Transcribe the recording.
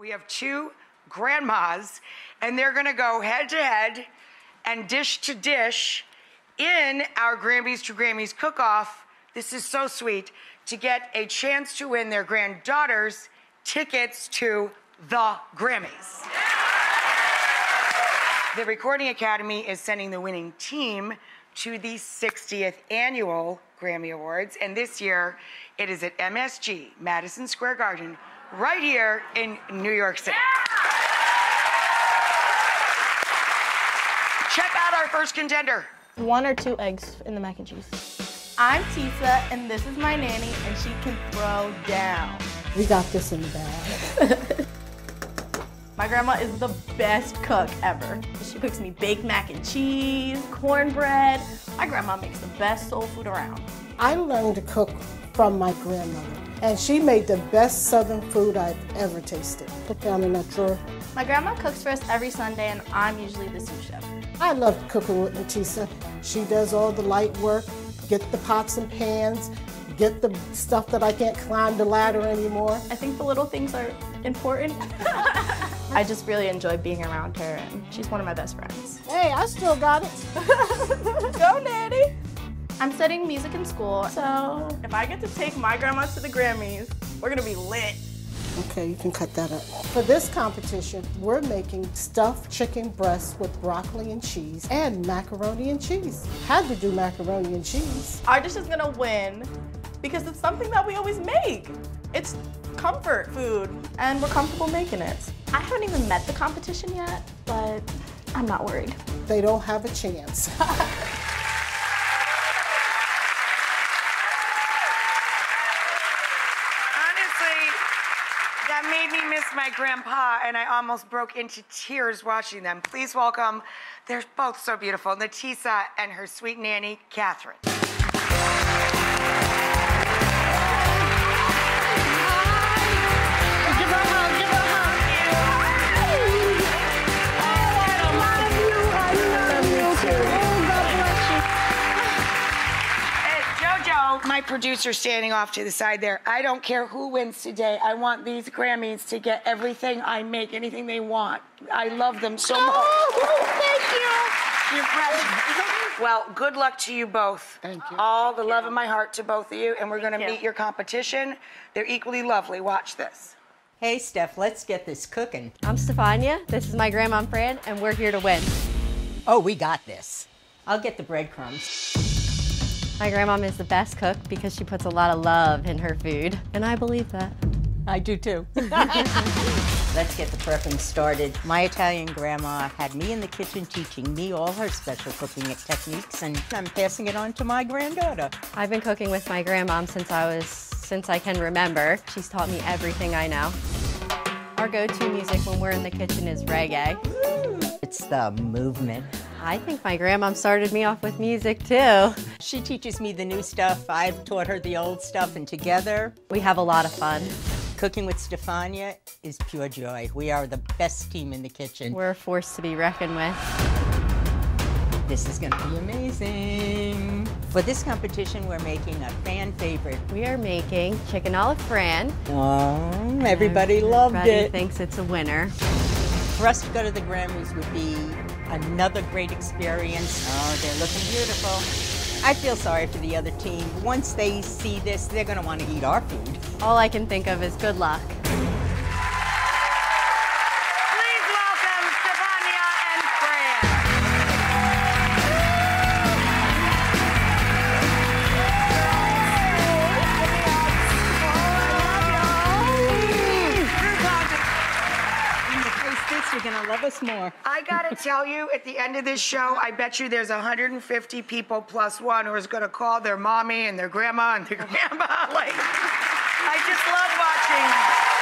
We have two grandmas, and they're gonna go head to head and dish to dish in our Grammys to Grammys cook-off. This is so sweet, to get a chance to win their granddaughters tickets to the Grammys. The Recording Academy is sending the winning team to the 60th annual Grammy Awards, and this year it is at MSG, Madison Square Garden, right here in New York City. Check out our first contender. 1 or 2 eggs in the mac and cheese. I'm Tisa, and this is my nanny, and she can throw down. We got this in the bag. My grandma is the best cook ever. She cooks me baked mac and cheese, cornbread. My grandma makes the best soul food around. I learned to cook from my grandmother, and she made the best Southern food I've ever tasted. Put down in that drawer. My grandma cooks for us every Sunday, and I'm usually the sous chef. I love cooking with Natisa. She does all the light work, get the pots and pans, get the stuff that I can't climb the ladder anymore. I think the little things are important. I just really enjoy being around her, and she's one of my best friends. Hey, I still got it. Go, Nanny! I'm studying music in school, so if I get to take my grandma to the Grammys, we're gonna be lit. Okay, you can cut that up. For this competition, we're making stuffed chicken breasts with broccoli and cheese and macaroni and cheese. Had to do macaroni and cheese. Our dish is gonna win because it's something that we always make. It's comfort food, and we're comfortable making it. I haven't even met the competition yet, but I'm not worried. They don't have a chance. That made me miss my grandpa, and I almost broke into tears watching them. Please welcome, they're both so beautiful, Natisa and her sweet nanny, Catherine. My producer standing off to the side there. I don't care who wins today. I want these Grammys to get everything I make, anything they want. I love them so much. Oh, thank you. You're precious. Well, good luck to you both. Thank you. All the love in my heart to both of you, and we're gonna meet your competition. They're equally lovely. Watch this. Hey, Steph, let's get this cooking. I'm Stefania. This is my grandma Fran, and we're here to win. Oh, we got this. I'll get the breadcrumbs. My grandma is the best cook because she puts a lot of love in her food, and I believe that. I do too. Let's get the prepping started. My Italian grandma had me in the kitchen teaching me all her special cooking techniques, and I'm passing it on to my granddaughter. I've been cooking with my grandma since I can remember. She's taught me everything I know. Our go-to music when we're in the kitchen is reggae. It's the movement. I think my grandma started me off with music too. She teaches me the new stuff. I've taught her the old stuff, and together we have a lot of fun. Cooking with Stefania is pure joy. We are the best team in the kitchen. We're a force to be reckoned with. This is gonna be amazing. For this competition, we're making a fan favorite. We are making chicken olive Fran. Oh, everybody loved it. Everybody thinks it's a winner. For us to go to the Grammys would be another great experience. Oh, they're looking beautiful. I feel sorry for the other team. Once they see this, they're gonna want to eat our food. All I can think of is good luck. Please welcome Stefania and Fran. You're gonna love us more. I gotta tell you, at the end of this show, I bet you there's 150 people plus one who is gonna call their mommy and their grandma and their grandma. Like, I just love watching